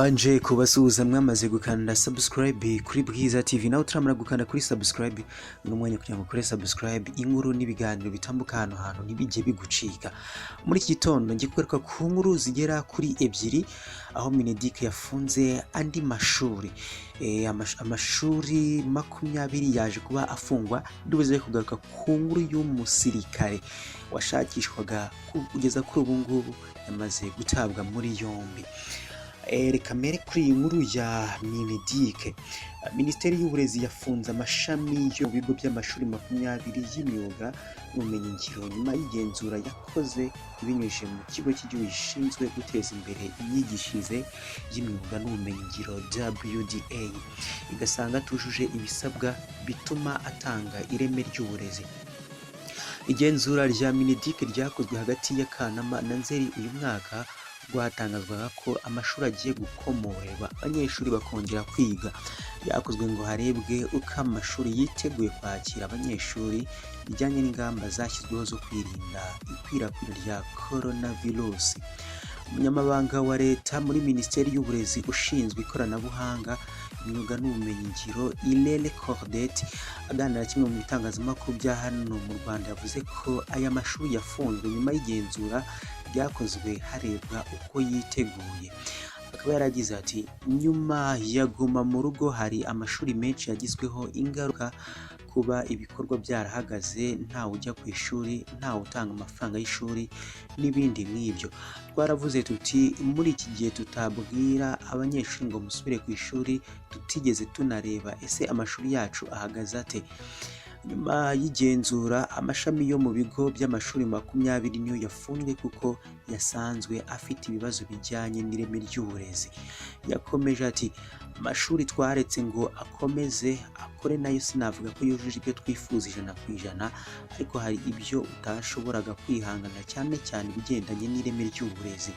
Mbanje kubasuhuza mwamaze gukanda subscribe kuri Bwiza TV, nawe turamara gukanda kuri subscribe n'umwanya kugira ngo kuri subscribe inkuru n'ibiganiro bitambuka hano hantu ntibijye bigucika. Muri iki gitondo ngiye kwereka ku nkuru zigera kuri ebyiri aho Mineduc yafunze andi mashuri amashuri 20 yaje kuba afungwa. Ndubuze kugaruka ku nkuru y'umusirikare washakishwaga kugeza kuri ubu ngubu yamaze gutabwa muri yombi. Reka mere kuri iyi nkuru ya Mineduc. Minisiteri y'Uburezi yafunze amashami yo mu bigo by'amashuri 20 y'imyuga n'ubumenyingiro nyuma y'igenzura yakoze ibinyujije mu kigo cy'igihugu gishinzwe guteza imbere imyigishirize y'imyuga n'ubumenyingiro WDA, igasanga atujuje ibisabwa bituma atanga ireme ry'uburezi. Igenzura rya Mineduc ryakozwe hagati ya Kanama na Nzeri uyu mwaka, rwatangazwaga ko amashuri agiye gukomorerwa abanyeshuri bakongera kwiga. Byakozwe ngo harebwe uko amashuri yiteguye kwakira abanyeshuri bijyanye n'ingamba zashyizweho zo kwirinda ikwirakwira rya coronavirus. Umunyamabanga wa leta muri Minisiteri y'Uburezi ushinzwe ikoranabuhanga, imyuga n'ubumenyingiro Irene Cordette, aganira kimwe mu bitangazamakuru bya hano mu Rwanda, yavuze ko aya mashuri yafunzwe nyuma y'igenzura ryakozwe harebwa uko yiteguye. Akaba yaragize ati nyuma ya guma mu rugo hari amashuri menshi yagizweho ingaruka, kuba ibikorwa byarahagaze, ntawe ujya ku ishuri, ntawe utanga amafaranga y'ishuri n'ibindi nk'ibyo. Twaravuze tuti muri iki gihe tutabwira abanyeshuri ngo musubire ku ishuri tutigeze tunareba ese amashuri yacu ahagaze ate. Nyuma y'igenzura amashami yo mu bigo by'amashuri 20 niyo yafunzwe kuko yasanzwe afite ibibazo bijyanye n'ireme ry'uburezi. Yakomeje ati amashuri twaretse ngo akomeze akore nayo sinavuga ko yujuje ibyo twifuza 100%, ariko hari ibyo utashoboraga kwihangana cyane cyane bigendanye n'ireme ry'uburezi.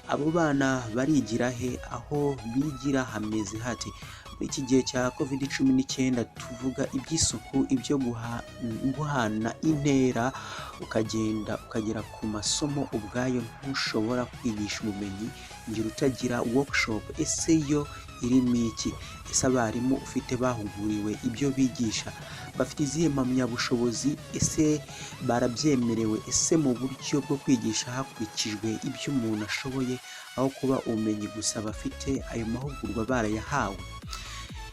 Abo bana barigira he? Aho bigira hameze hati? Iki gihe cya COVID-19 tuvuga iby'isuku, ibyo guhana intera, ukagera ku masomo ubwayo. Ntushobora kwigisha ubumenyi ngiro utagira workshop. Ese yo irimo iki? Ese abarimu ufite bahuguriwe ibyo bigisha? Bafite izihe mpamyabushobozi? Ese barabyemerewe? Ese mu buryo bwo kwigisha hakurikijwe ibyo umuntu ashoboye aho kuba ubumenyi gusa bafite ayo mahugurwa barayahawe?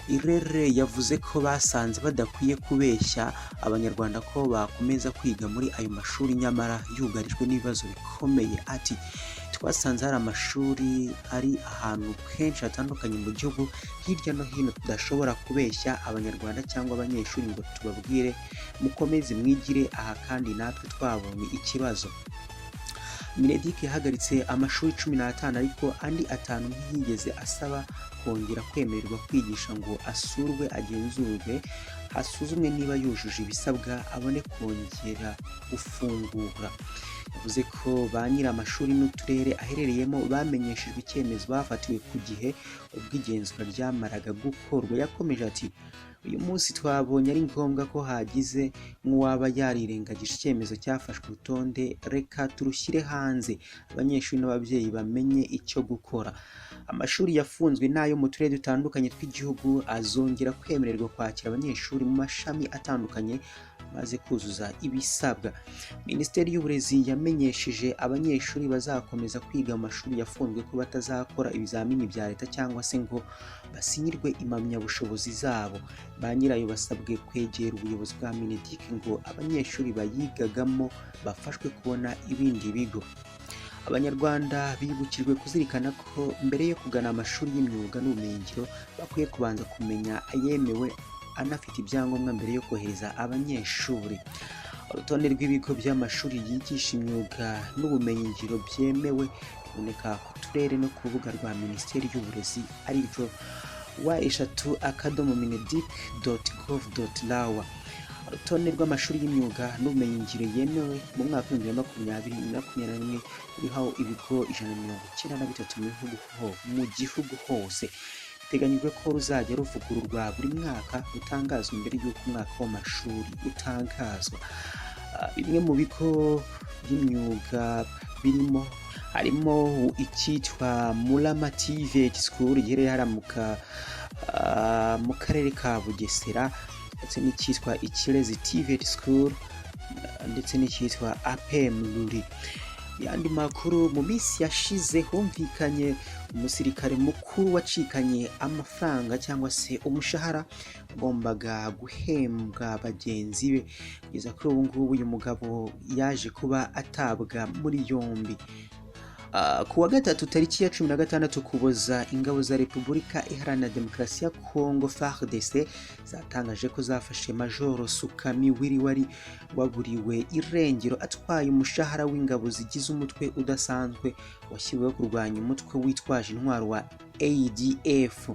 Irere yavuze ko basanze badakwiye kubeshya abanyarwanda ko bakomeza kwiga muri ayo mashuri nyamara yugarijwe n'ibibazo bikomeye. Ati twasanze hari amashuri ari ahantu kenshi hatandukanye mu gihugu hirya no hino, tudashobora kubeshya abanyarwanda cyangwa abanyeshuri ngo tubabwire mukomeze mwigire aha kandi natwe twabonye ikibazo. Mineduc yahagaritse amashuri 15 ariko andi 5 ntiyigeze asaba kongera kwemererwa kwigisha ngo asurwe, agenzurwe, hasuzumwe niba yujuje ibisabwa abone kongera gufungura. Yavuze ko ba nyiri amashuri n'uturere aherereyemo bamenyeshejwe icyemezo bafatiwe ku gihe ubwo igenzura ryamaraga gukorwa. Yakomeje ati uyu munsi twabonye ari ngombwa ko hagize nk'uwaba yarirengagije icyemezo cyafashwe urutonde, reka turushyire hanze abanyeshuri n'ababyeyi bamenye icyo gukora. Amashuri yafunzwe n'ayo mu turere dutandukanye tw'igihugu azongera kwemererwa kwakira abanyeshuri mu mashami atandukanye maze kuzuza ibisabwa. Minisiteri y'Uburezi yamenyesheje abanyeshuri bazakomeza kwiga mu mashuri yafunzwe ko batazakora ibizamini bya leta cyangwa se ngo basinyirwe impamyabushobozi zabo. Ba nyirayo basabwe kwegera ubuyobozi bwa Mineduc ngo abanyeshuri bayigagamo bafashwe kubona ibindi bigo. Abanyarwanda bibukijwe kuzirikana ko mbere yo kugana amashuri y'imyuga n'ubumenyingiro bakwiye kubanza kumenya ayemewe anafite ibyangombwa mbere yo kohereza abanyeshuri. Urutonde rw'ibigo by'amashuri yigisha imyuga n'ubumenyingiro byemewe ruboneka ku turere no ku rubuga rwa Minisiteri y'Uburezi ariryo wa-mineduc.gov.rw. Urutonde rw'amashuri y'imyuga n'ubumenyingiro yemewe mu mwaka wa 2021 ruriho ibigo 193 mu gihugu hose. Biteganyijwe ko ruzajya ruvugururwa buri mwaka rutangazwa mbere y'uko umwaka w'amashuri utangazwa. Bimwe mu bigo by'imyuga birimo harimo icyitwa Murama TVET School giherereye hariya mu karere ka Bugesera, ndetse n'icyitwa Ikirezi TVET School, ndetse n'icyitwa APM Ruri. Yandi makuru, mu minsi yashize humvikanye umusirikare mukuru wacikanye amafaranga cyangwa se umushahara ugombaga guhembwa bagenzi be. Kugeza kuri ubu ngubu uyu mugabo yaje kuba atabwa muri yombi. Ku wa gatatu tariki ya 16 Ukuboza, ingabo za Repubulika Iharanira Demokarasi ya Kongo FARDC zatangaje ko zafashe Majoro Sukami Wili wari waburiwe irengero atwaye umushahara w'ingabo zigize umutwe udasanzwe washyiriweho kurwanya umutwe witwaje intwaro wa ADF.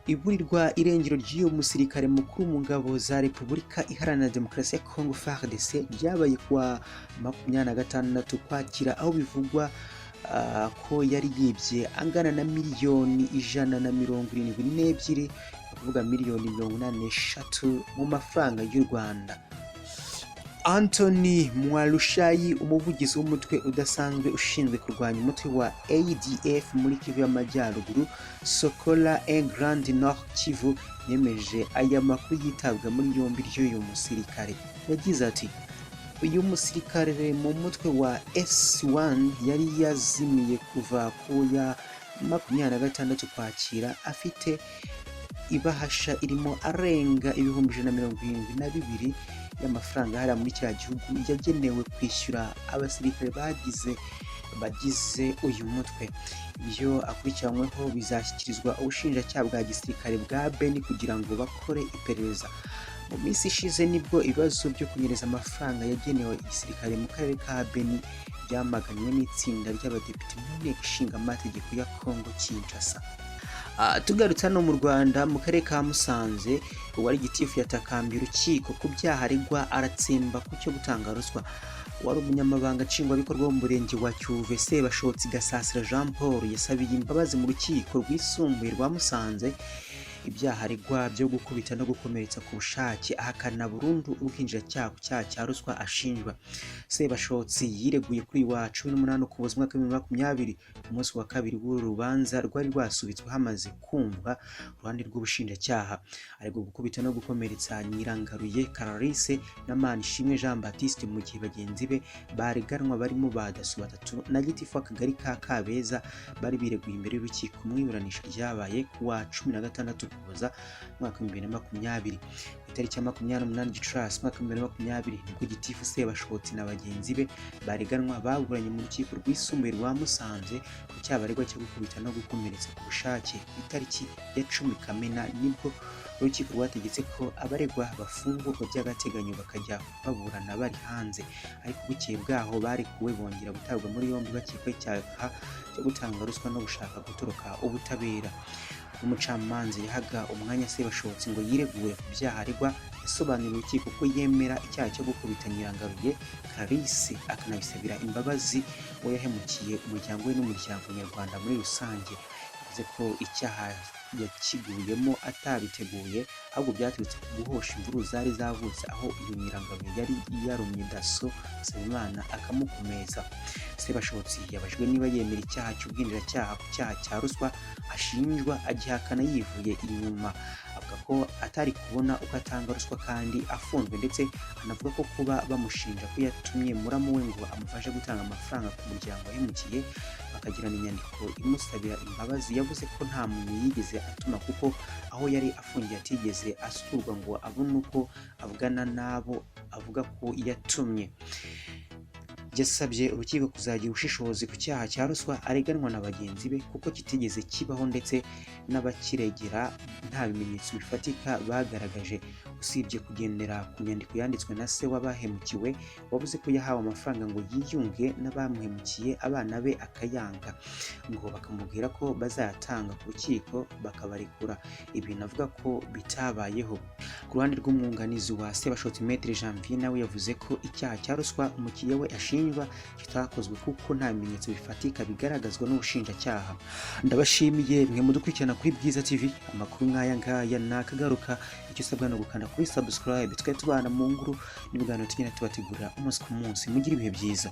Iburirwa irengero ry'uyu musirikare mukuru mu ngabo za Repubulika Iharanira Demokarasi ya Kongo FARDC ryabaye kuwa 26 Ukwakira, aho bivugwa ko yari yibye angana na miliyoni 172, kuvuga miliyoni 83 mu mafaranga y'u Rwanda. Anthony Mwarushayi, umuvugizi w'umutwe udasanzwe ushinzwe kurwanya umutwe wa ADF muri Kivu y'Amajyaruguru, Sokola et Grand Nord Kivu, yemeje aya makuru yitabwa muri yombi ry'uyu musirikare. Yagize ati, uyu musirikare mu mutwe wa S1 yari yazimiye kuva ku ya 26 Ukwakira, afite ibahasha irimo arenga 172,000 y'amafaranga hariya muri kiriya gihugu yagenewe kwishyura abasirikare bagize uyu mutwe. Ibyo akurikiranyweho bizashyikirizwa ubushinjacyaha bwa gisirikare bwa Beni kugira ngo bakore iperereza. Mu minsi ishize nibwo ibibazo byo kunyereza amafaranga yagenewe igisirikare mu karere ka Beni byamaganywe n'itsinda ry'abadepite mu nteko ishinga amategeko ya Kongo Kinshasa. Tugarutse hano mu Rwanda, mu karere ka Musanze, uwari gitifu yatakambiye urukiko ku byaha aregwa aratsemba ku cyo gutanga ruswa. Wari umunyamabanga nshingwabikorwa wo mu murenge wa Cyuve, Sebashotsi Gasasira Jean Paul, yasabiye imbabazi mu rukiko rwisumbuye rwa Musanze ibyaha aregwa byo gukubita no gukomeretsa ku bushake, ahakana burundu ubwinjiracyaha ku cyaha cya ruswa ashinjwa. Sebashotsi yireguye kuri wa 18 Ukuboza umwaka wa 2020, ku munsi wa kabiri w'uru rubanza rwari rwasubitswe hamaze kumvwa uruhande rw'ubushinjacyaha. Aregwa gukubita no gukomeretsa Nyirangaruye Clarisse na Manishimwe Jean Baptiste mu gihe bagenzi be bareganwa barimo Badasu 3 na gitifu akagari ka Kabeza bari bireguye imbere y'urukiko mu iburanisha ryabaye ku wa 16 Ukuboza umwaka wa 2020. Itariki ya 28 Gicurasi umwaka wa 2020 nibwo gitifu Sebashotsi na bagenzi be bareganwa baburanye mu rukiko rwisumbuye rwa Musanze ku cyabaregwa cyo gukubita no gukomeretsa ku bushake. Itariki ya 10 Kamena nibwo urukiko rwategetse ko abaregwa bafungurwa by'agateganyo bakajya baburana bari hanze, ariko bukeye bwaho barekuwe bongera gutabwa muri yombi bakekwaho icyaha cyo gutanga ruswa no gushaka gutoroka ubutabera. Umucamanza yahaga umwanya Sebashotsi ngo yiregure ku byaha aregwa, yasobanuriye urukiko ko yemera icyaha cyo gukubita Nyirangaruye Clarisse akanabisabira imbabazi we yahemukiye umuryango we n'umuryango nyarwanda muri rusange. Yavuze ko icyaha yakiguyemo atabiteguye, ahubwo byaturutse ku guhosha imvururu zari zavutse aho iyo Nyirangaruye yari yarumye Daso Nsabimana akamukomeza. Sebashotsi yabajwe niba yemera icyaha cy'ubwinjiracyaha ku cyaha cya ruswa ashinjwa, agihakana yivuye inyuma. Avuga ko atari kubona uko atanga ruswa kandi afunzwe, ndetse anavuga ko kuba bamushinja ko yatumye muramu we ngo amufashe gutanga amafaranga ku muryango yahemukiye bakagirana inyandiko imusabira imbabazi. Yavuze ko nta muntu yigeze atuma kuko aho yari afungiye atigeze asurwa ngo abone uko avugana nabo avuga ko yatumye. Yasabye urukiko kuzagira ubushishozi ku cyaha cya ruswa areganwa na bagenzi be kuko kitigeze kibaho, ndetse n'abakiregera nta bimenyetso bifatika bagaragaje usibye kugendera ku nyandiko yanditswe na se w'abahemukiwe wavuze ko yahawe amafaranga ngo yiyunge n'abamuhemukiye, abana be akayanga ngo bakamubwira ko bazayatanga ku rukiko bakabarekura. Ibintu avuga ko bitabayeho. Ku ruhande rw'umwunganizi wa Sebashotsi Maître Janvier nawe yavuze ko icyaha cya ruswa umukiriya we ashinjwa kitakozwe kuko nta bimenyetso bifatika bigaragazwa n'ubushinjacyaha. Ndabashimiye mwe mudukurikirana kuri Bwiza TV. Amakuru nk'aya ngaya nakagaruka, icyo usabwa no gukanda kuri subscribe, twe tubana mu nguru n'ibiganiro tugenda tubategurira umunsi ku munsi. Mugire ibihe byiza.